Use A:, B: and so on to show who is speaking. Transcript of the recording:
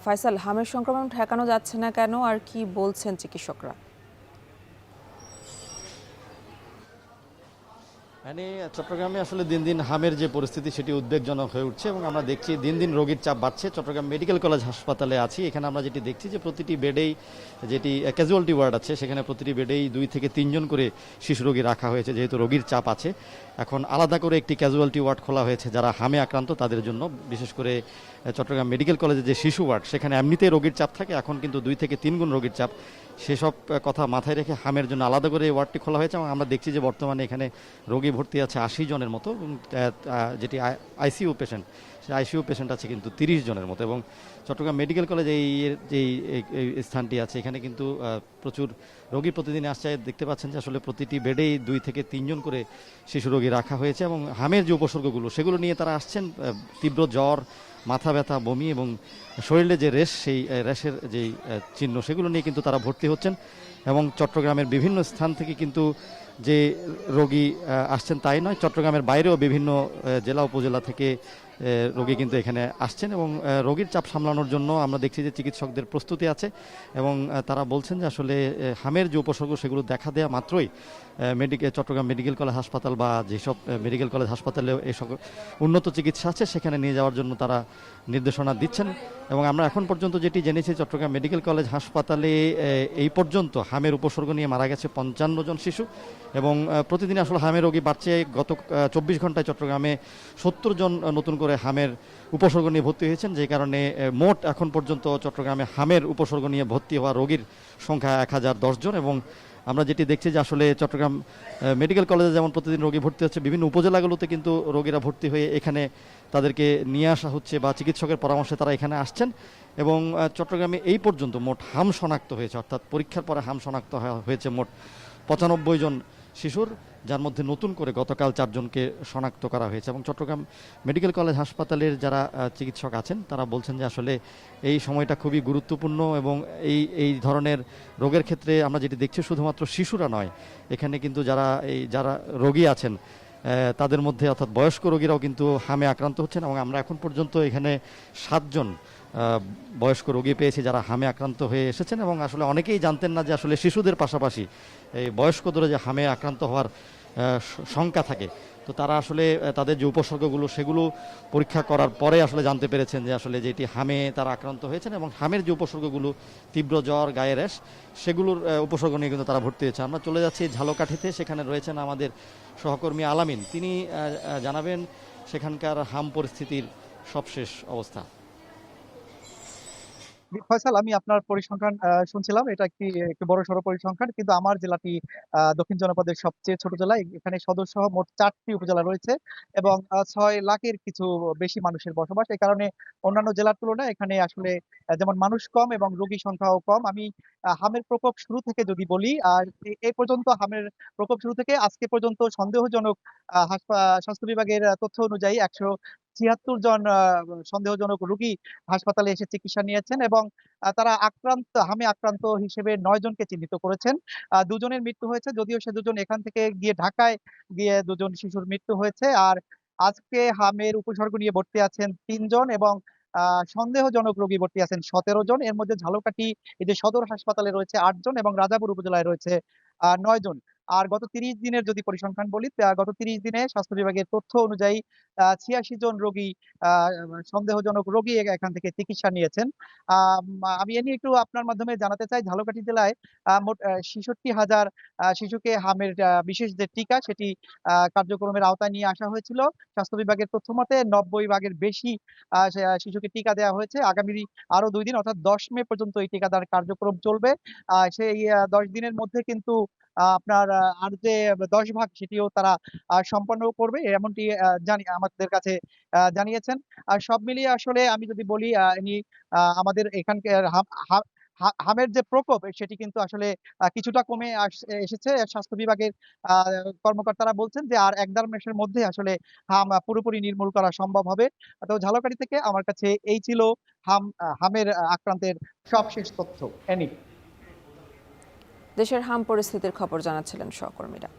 A: ফাইসাল, হামের সংক্রমণ ঠেকানো যাচ্ছে না কেন, আর কি বলছেন চিকিৎসকরা?
B: মানে চট্টগ্রামে আসলে দিন দিন হামের যে পরিস্থিতি সেটি উদ্বেগজনক হয়ে উঠছে এবং আমরা দেখছি দিন দিন রোগীর চাপ বাড়ছে। চট্টগ্রাম মেডিকেল কলেজ হাসপাতালে আছি, এখানে আমরা যেটি দেখছি যে প্রতিটি বেডেই যেটি ক্যাজুয়ালিটি ওয়ার্ড আছে সেখানে প্রতিটি বেডেই 2 থেকে 3 জন করে শিশু রোগী রাখা হয়েছে, যেহেতু রোগীর চাপ আছে। এখন আলাদা করে একটি ক্যাজুয়ালিটি ওয়ার্ড খোলা হয়েছে যারা হামে আক্রান্ত তাদের জন্য, বিশেষ করে চট্টগ্রাম মেডিকেল কলেজে যে শিশু ওয়ার্ড সেখানে এমনিতেই রোগীর চাপ থাকে, এখন কিন্তু 2 থেকে 3 গুণ রোগীর চাপ। সেসব কথা মাথায় রেখে হামের জন্য আলাদা করে এই ওয়ার্ডটি খোলা হয়েছে এবং আমরা দেখছি যে বর্তমানে এখানে রোগী ভর্তি আছে 80 জনের মতো, যেটি আইসিইউ পেশেন্ট, সেই আইসিইউ পেশেন্ট আছে কিন্তু 30 জনের মতো। এবং চট্টগ্রাম মেডিকেল কলেজে যেই স্থানটি আছে এখানে কিন্তু প্রচুর রোগী প্রতিদিন আসছে। দেখতে পাচ্ছেন যে আসলে প্রতিটি বেডেই 2 থেকে 3 জন করে শিশু রোগী রাখা হয়েছে এবং হামের যে উপসর্গগুলো সেগুলো নিয়ে তারা আসছেন, তীব্র জ্বর, মাথা ব্যথা, বমি এবং শরীরে যে রেশ, সেই রেশের যেই চিহ্ন সেগুলো নিয়ে কিন্তু তারা ভর্তি হচ্ছেন। এবং চট্টগ্রামের বিভিন্ন স্থান থেকে কিন্তু যে রোগী আসছেন তাই নয়, চট্টগ্রামের বাইরেও বিভিন্ন জেলা উপজেলা থেকে রোগী কিন্তু এখানে আসছেন এবং রোগীর চাপ সামলানোর জন্য আমরা দেখছি যে চিকিৎসকদের প্রস্তুতি আছে এবং তারা বলছেন যে আসলে হামের যে উপসর্গ সেগুলো দেখা দেওয়া মাত্রই চট্টগ্রাম মেডিকেল কলেজ হাসপাতাল বা যেসব মেডিকেল কলেজ হাসপাতালে এই সকল উন্নত চিকিৎসা আছে সেখানে নিয়ে যাওয়ার জন্য তারা নির্দেশনা দিচ্ছেন। এবং আমরা এখন পর্যন্ত যেটি জেনেছি, চট্টগ্রাম মেডিকেল কলেজ হাসপাতালে এই পর্যন্ত হামের উপসর্গ নিয়ে মারা গেছে 55 জন শিশু এবং প্রতিদিন আসলে হামের রোগী বাড়ছে। গত 24 ঘন্টায় চট্টগ্রামে 70 জন নতুন করে হামের উপসর্গ নিয়ে ভর্তি হয়েছেন, যে কারণে মোট এখন পর্যন্ত চট্টগ্রামে হামের উপসর্গ নিয়ে ভর্তি হওয়া রোগীর সংখ্যা 1010 জন। এবং আমরা যেটি দেখছি যে আসলে চট্টগ্রাম মেডিকেল কলেজে যেমন প্রতিদিন রোগী ভর্তি হচ্ছে, বিভিন্ন উপজেলাগুলোতে কিন্তু রোগীরা ভর্তি হয়ে এখানে তাদেরকে নিয়ে আসা হচ্ছে বা চিকিৎসকের পরামর্শে তারা এখানে আসছেন। এবং চট্টগ্রামে এই পর্যন্ত মোট হাম শনাক্ত হয়েছে, অর্থাৎ পরীক্ষার পরে হাম শনাক্ত হয়েছে মোট 95 জন শিশুর, যার মধ্যে নতুন করে গতকাল 4 জনকে শনাক্ত করা হয়েছে। এবং চট্টগ্রাম মেডিকেল কলেজ হাসপাতালের যারা চিকিৎসক আছেন তারা বলছেন যে আসলে এই সময়টা খুবই গুরুত্বপূর্ণ এবং এই ধরনের রোগের ক্ষেত্রে আমরা যেটি দেখছি শুধুমাত্র শিশুরা নয়, এখানে কিন্তু যারা রোগী আছেন তাদের মধ্যে অর্থাৎ বয়স্ক রোগীরাও কিন্তু হামে আক্রান্ত হচ্ছেন। এবং আমরা এখন পর্যন্ত এখানে 7 জন বয়স্ক রোগী পেয়েছি যারা হামে আক্রান্ত হয়ে এসেছেন। এবং আসলে অনেকেই জানতেন না যে আসলে শিশুদের পাশাপাশি এই বয়স্কদের যে হামে আক্রান্ত হওয়ার শঙ্কা থাকে, তো তারা আসলে তাদের যে উপসর্গগুলো সেগুলো পরীক্ষা করার পরে আসলে জানতে পেরেছেন যে আসলে যেটি হামে তারা আক্রান্ত হয়েছেন এবং হামের যে উপসর্গগুলো তীব্র জ্বর, গায়ে র্যাশ, সেগুলোর উপসর্গ নিয়ে কিন্তু তারা ভর্তি হয়েছে। আমরা চলে যাচ্ছি ঝালকাঠিতে, সেখানে রয়েছেন আমাদের সহকর্মী আলামিন, তিনি জানাবেন সেখানকার হাম পরিস্থিতির সবশেষ অবস্থা।
C: ফয়সাল, আমি আপনার পরিসংখ্যান শুনছিলাম। এটা একটি বড়সড় পরিসংখ্যান, কিন্তু আমার জেলাটি দক্ষিণ জনপদের সবচেয়ে ছোট জেলা। এখানে সদর সহ মোট 4টি উপজেলা রয়েছে এবং 6 লাখের কিছু বেশি মানুষের বসবাস। এই কারণে অন্যান্য জেলার তুলনায় এখানে আসলে যেমন মানুষ কম এবং রোগী সংখ্যাও কম। আমি হামের প্রকোপ শুরু থেকে যদি বলি, আর এই পর্যন্ত হামের প্রকোপ শুরু থেকে আজকে পর্যন্ত সন্দেহজনক স্বাস্থ্য বিভাগের তথ্য অনুযায়ী 176 জন সন্দেহজনক রোগী হাসপাতালে এসে চিকিৎসা নিয়েছেন এবং তারা হামে আক্রান্ত হিসেবে 9 জনকে চিহ্নিত করেছেন। 2 জনের মৃত্যু হয়েছে, যদিও সে 2 জন এখান থেকে গিয়ে ঢাকায় গিয়ে 2 জন শিশুর মৃত্যু হয়েছে। আর আজকে হামের উপসর্গ নিয়ে ভর্তি আছেন 3 জন এবং সন্দেহজনক রোগী ভর্তি আছেন 17 জন। এর মধ্যে ঝালকাঠি এই যে সদর হাসপাতালে রয়েছে 8 জন এবং রাজাপুর উপজেলায় রয়েছে 9 জন। আর গত 30 দিনের যদি পরিসংখ্যান বলি, গত 30 দিনে স্বাস্থ্য বিভাগের তথ্য অনুযায়ী 86 জন রোগী, সন্দেহজনক রোগী এখান থেকে চিকিৎসা নিয়েছেন। আমি এ নিয়ে একটু আপনার মাধ্যমে জানাতে চাই, ঝালকাঠি জেলায় মোট 66,000 শিশুকে হামের বিশেষ যে টিকা সেটি কার্যক্রমের আওতায় নিয়ে আসা হয়েছিল। স্বাস্থ্য বিভাগের তথ্য মতে 90 ভাগের বেশি শিশুকে টিকা দেওয়া হয়েছে। আগামী আরো 2 দিন অর্থাৎ 10 মে পর্যন্ত এই টিকাদান কার্যক্রম চলবে। সেই 10 দিনের মধ্যে কিন্তু আপনার আর যে 10 ভাগ সেটিও তারা সম্পন্ন করবে, এমনটি আমাদের কাছে জানিয়েছেন। আর সব মিলিয়ে আসলে আমি যদি বলি, আমাদের এখানকার হামের যে প্রকোপ সেটি কিন্তু আসলে কিছুটা কমে এসেছে। স্বাস্থ্য বিভাগের কর্মকর্তারা বলছেন যে আর 1-1.5 মাসের মধ্যে আসলে হাম পুরোপুরি নির্মূল করা সম্ভব হবে। তো ঝালকাঠি থেকে আমার কাছে এই ছিল হামের আক্রান্তের সবশেষ তথ্য।
A: দেশের হাম পরিস্থিতির খবর জানাচ্ছিলেন সহকর্মীরা।